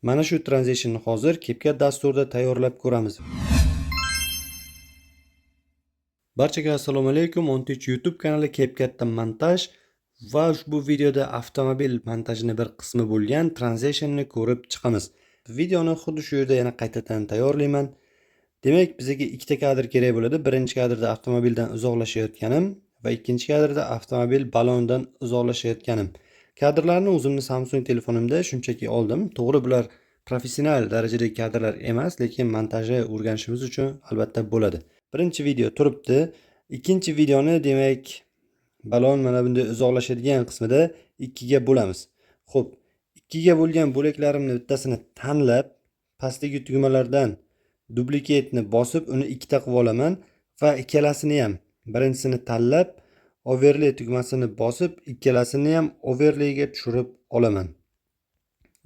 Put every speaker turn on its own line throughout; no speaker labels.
Mana shu tranzitionni hozir CapCut dasturida tayyorlab ko'ramiz. Barchaga assalomu alaykum. 13 YouTube kanali CapCutda montaj va ushbu videoda avtomobil montajining bir qismi bo'lgan tranzitionni ko'rib chiqamiz. Videoni xuddi shu yerda yana qaytadan tayyorlayman. Demak, bizga ikkita kadr kerak bo'ladi. Birinchi kadrda avtomobildan uzoqlashayotganim va ikkinchi kadrda avtomobil balondan uzoqlashayotganim. Kadrlarni o'zimning Samsung telefonimda shunchaki oldim. To'g'ri, bular professional darajadagi kadrlar emas, lekin montajni o'rganishimiz uchun albatta bo'ladi. Birinchi video turibdi. Ikkinchi videoni demak, balon mana bunday uzoqlashadigan qismida ikkiga bo'lamiz. Xo'p, ikkiga bo'lgan bo'laklarimni bittasini tanlab, pastdagi tugmalardan duplikatni bosib, uni ikkita qilib olaman va ikkalasini ham, birinchisini tanlab, overlay tugmasini bosib, ikkalasini ham overlayga tushirib olaman.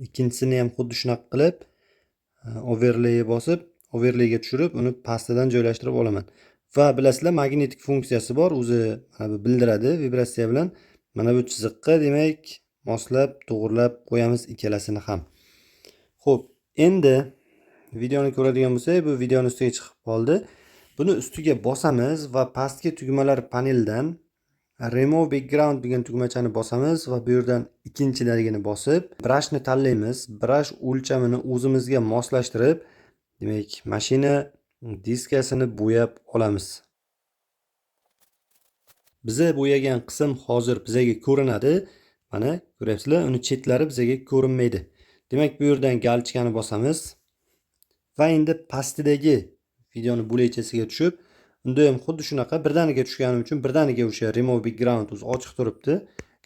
Ikkinchisini ham xuddi shunaqa qilib, overlayga bosib, overlayga tushirib, uni pastidan joylashtirib olaman. Va bilasizlar, magnetik funksiyasi bor, o'zi bildiradi vibratsiya bilan. Mana bu chiziqqa demak moslab, to'g'rilab qo'yamiz ikkalasini ham. Xo'p, endi videoni ko'radigan bo'lsak, bu videoni ustiga chiqib qoldi. Buni ustiga bosamiz va pastki tugmalar paneldan Remove background degan tugmachani bosamiz va bu yerdan ikkinchiligini bosib, brushni tanlaymiz. Brush o'lchamini o'zimizga moslashtirib, demak, mashina diskasini bo'yab olamiz. Biza bo'yagan qism hozir bizga ko'rinadi. Mana ko'ryapsizlar, uni chetlari bizga ko'rinmaydi. Demak, bu yerdan galchkani bosamiz va endi pastidagi videoni bo'lakchasiga tushib, unda ham xuddi shunaqa birdaniga tushganim uchun birdaniga o'sha remove background o'zi ochiq turibdi.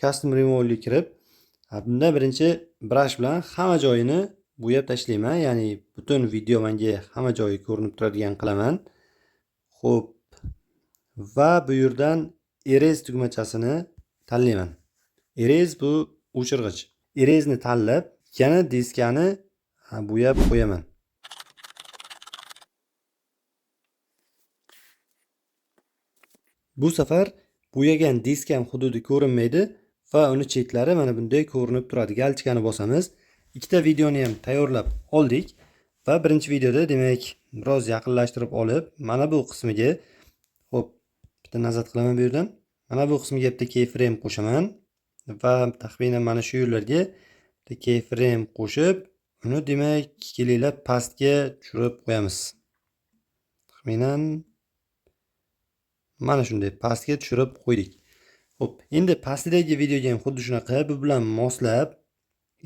Custom remove ga kirib, bunda birinchi brush bilan hamma joyini bo'yab tashlayman, ya'ni butun video menga hamma joyi ko'rinib turadigan qilaman. Xo'p, va bu yerdan erase tugmachasini tanlayman. Erase bu o'chirg'ich. Erase ni tanlab, yana diskani bo'yab qo'yaman. Bu safar bo'yagan disk ham hududi ko'rinmaydi va uni chetlari mana bunday ko'rinib turadi. Galchkani bosamiz. Ikkita videoni ham tayyorlab oldik va birinchi videoda demak biroz yaqinlashtirib olib, mana bu qismiga, xo'p, bitta nazar qilaman bu yerdan. Mana bu qismiga bitta keyframe qo'shaman va taxminan mana shu yerlarga bitta keyframe qo'shib, uni demak kelinglar pastga tushirib qo'yamiz. Taxminan mana shunday pastga tushirib qo'ydik. Xo'p, endi pastdagi videoga ham xuddi shunaqa bu bilan moslab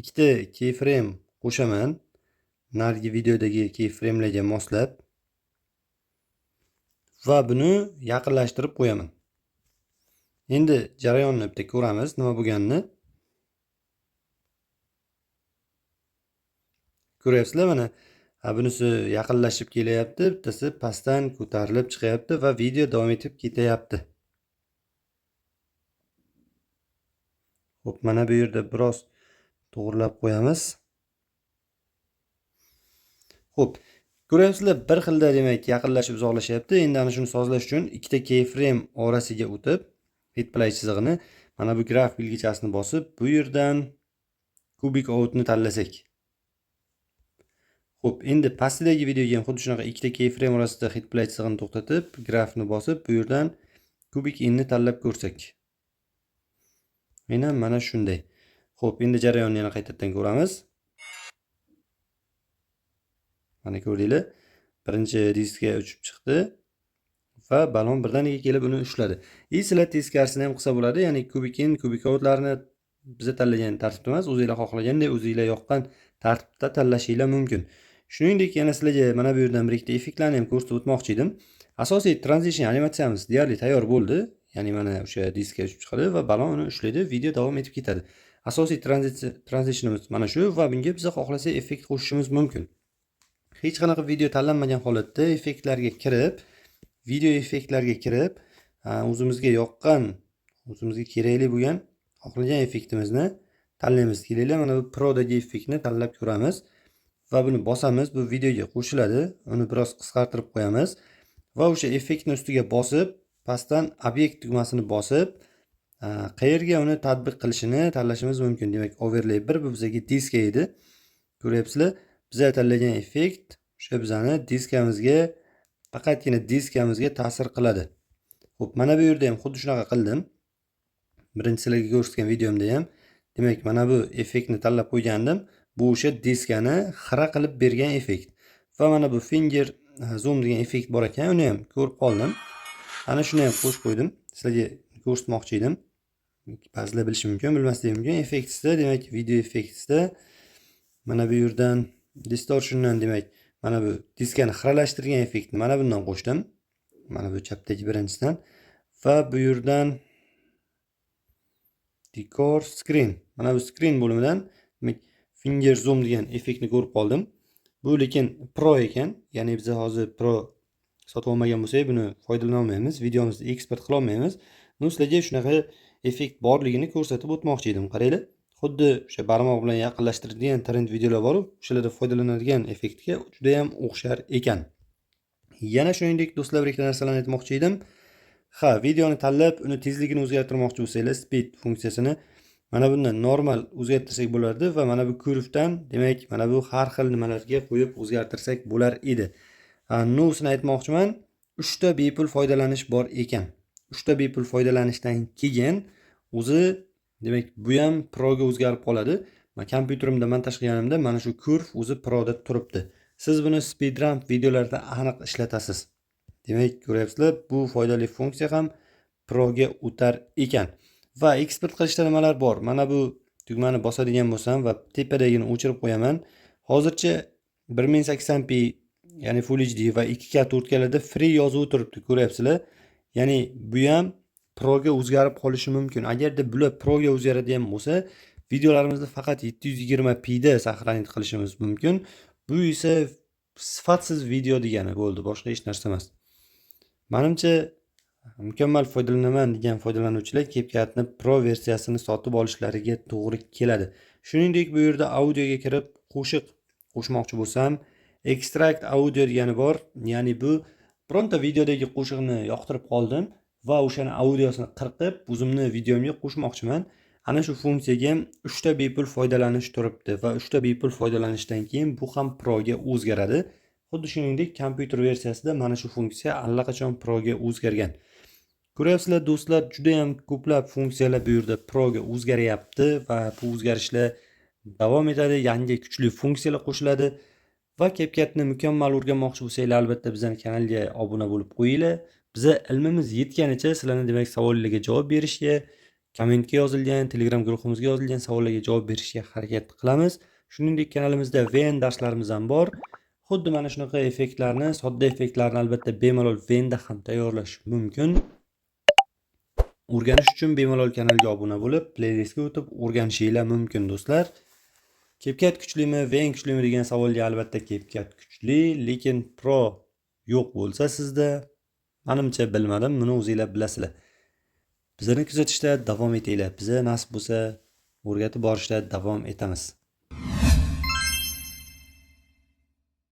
ikkita keyframe qo'shaman. Narigi videodagi keyframelarga moslab va buni yaqinlashtirib qo'yaman. Endi jarayonni bitta ko'ramiz, nima bo'lganini. Ko'ryapsizlar, mana bunisi yaqinlashib kelyapti, bittasi pastdan ko'tarilib chiqyapti va video davom etib ketyapti. Xo'p, mana bu yerda biroz to'g'rilab qo'yamiz. Xo'p, ko'ryapsizlar, bir xilda demak yaqinlashib uzoqlashyapti. Endi ana shuni sozlash uchun ikkita keyframe orasiga o'tib, hit play chizig'ini mana bu graf belgichasini bosib, bu yerdan kubik outni tanlasak. Xo'p, endi pastdagi videoga ham xuddi shunaqa ikkita keyframe orasida hit play chizig'ini to'xtatib, grafni bosib, bu yerdan kubik inni tanlab ko'rsak. Mana shunday. Xo'p, endi jarayonni yana qaytadan ko'ramiz. Mana ko'rdinglar, birinchi diskga uchib chiqdi va balon birdaniga kelib uni ushladi. Sizlar teskarisini ham qilsa bo'ladi, ya'ni kubik in, kubik outlarni biza tanlagan tartibda emas, o'zingizlar xohlagandek, o'zingizlar yoqqan tartibda tanlashinglar mumkin. Shuningdek, yana sizlarga mana bu yerdan bir ikkita effektlarni ham ko'rsatib o'tmoqchi edim. Asosiy transition animatsiyamiz deyarli tayyor bo'ldi. Ya'ni mana o'sha diskga uchib chiqadi va balon uni ushlaydi, video davom etib ketadi. Asosiy transitionimiz mana shu va bunga biz xohlasak effekt qo'shishimiz mumkin. Hech qanaqa video tanlanmagan holatda effektlarga kirib, video effektlarga kirib, o'zimizga yoqqan, o'zimizga kerakli bo'lgan xohlagan effektimizni tanlaymiz. Kelinglar, mana bu Pro dagi effektni tanlab ko'ramiz va buni bosamiz, bu videoga qo'shiladi. Uni biroz qisqartirib qo'yamiz va o'sha effektni ustiga bosib, pastdan obyekt tugmasini bosib, qayerga uni tatbiq qilishini tanlashimiz mumkin. Demak, overlay 1 bu bizga diska edi. Ko'ryapsizlar? Bizlar tanlagan effekt o'sha bizani diskamizga, faqatgina diskamizga ta'sir qiladi. Xo'p, mana bu yerda ham xuddi shunaqa qildim. Birinchi sizlarga ko'rsatgan videomda ham, demak, mana bu effektni tanlab qo'ygandim. Bu o'sha diskani xira qilib bergan effekt. Va mana bu finger zoom degan effekt bor ekan, uni ham ko'rib qoldim. Ana shuni ham qo'shib qo'ydim. Sizlarga ko'rsatmoqchi edim. Ba'zilar bilishi mumkin, bilmasligi mumkin. Effektsda, demak, video effektsda mana bu yerdan distortiondan, demak, mana bu diskani xiralashtirgan effektni mana bundan qo'shdim. Mana bu chapdagi birinchisidan va bu yerdan decor screen. Mana bu screen bo'limidan demak finger zoom degan effektni ko'rib qoldim. Bu lekin pro ekan. Ya'ni biz hozir pro sotib olmagan bo'lsak, buni foydalana olmaymiz. Videomizni eksport qila olmaymiz. Sizlarga shunaqa effekt borligini ko'rsatib o'tmoqchi edim. Qaranglar. Xuddi o'sha barmoq bilan yaqinlashtiradigan trend videolar bor, o'shalarda foydalanadigan effektga juda ham o'xshar ekan. Yana shuningdek, do'stlar, bir ikkita narsalarni aytmoqchi edim. Videoni tanlab, uni tezligini o'zgartirmoqchi bo'lsangiz, speed funksiyasini mana bundan normal o'zgartirsak bo'lardi va mana bu kurvdan, demak, mana bu har xil nimalarga qo'yib o'zgartirsak bo'lar edi. Nusini aytmoqchiman, 3 ta bepul foydalanish bor ekan. 3 ta bepul foydalanishdan keyin o'zi, demak, bu ham proga o'zgarib qoladi. Men kompyuterimda montaj qilganimda mana shu kurv o'zi proda turibdi. Siz buni speedrun videolarda aniq ishlatasiz. Demak, ko'ryapsizlar, bu foydali funksiya ham proga o'tar ekan. Va eksport qilishda nimalar bor? Mana bu tugmani bosadigan bo'lsam va tepadagini o'chirib qo'yaman. Hozircha 1080p, ya'ni Full HD va 2K 4K larda free yozuvi turibdi, ko'ryapsizlar? Ya'ni bu ham proga o'zgarib qolishi mumkin. Agarda bular proga o'zgaradigan bo'lsa, videolarimizni faqat 720p da saqlanib qilishimiz mumkin. Bu esa sifatsiz video degani bo'ldi, boshqa hech narsa emas. Menimcha mukammal foydalanaman degan foydalanuvchilar CapCut'ni Pro versiyasini sotib olishlariga to'g'ri keladi. Shuningdek, bu yerda audioga kirib qo'shiq qo'shmoqchi bo'lsam, extract audio degani bor. Ya'ni bu bironta videodagi qo'shiqni yoqtirib qoldim va o'shani audiosini qirqib, o'zimni videomga qo'shmoqchiman. Ana shu funksiyaga ham 3 ta bepul foydalanish turibdi va 3 ta bepul foydalanishdan keyin bu ham Proga o'zgaradi. Xuddi shuningdek, kompyuter versiyasida mana shu funksiya allaqachon Proga o'zgargan. Ko'ryapsizlar do'stlar, juda ham ko'plab funksiyalar bu yerda Proga o'zgaryapti va bu o'zgarishlar davom etadi. Yangi kuchli funksiyalar qo'shiladi va CapCut'ni mukammal o'rganmoqchi bo'lsanglar, albatta bizning kanalga obuna bo'lib qo'yinglar. Biza ilmimiz yetganicha sizlarning demak savollariga javob berishga, kommentga yozilgan, Telegram guruhimizga yozilgan savollarga javob berishga harakat qilamiz. Shuningdek, kanalimizda VN darslarimiz ham bor. Xuddi mana shunaqa effektlarni, sodda effektlarni albatta bemalol VNda ham tayyorlash mumkin. O'rganish uchun bemalol kanalga obuna bo'lib, playlistga o'tib o'rganishinglar mumkin do'stlar. CapCut kuchlimi, VN kuchlimi degan savolga albatta CapCut kuchli, lekin Pro yo'q bo'lsa sizda, menimcha bilmadim, buni o'zingizlar bilasizlar. Bizlarni kuzatishda davom etinglar. Biza nasib bo'lsa o'rgatib borishda davom etamiz.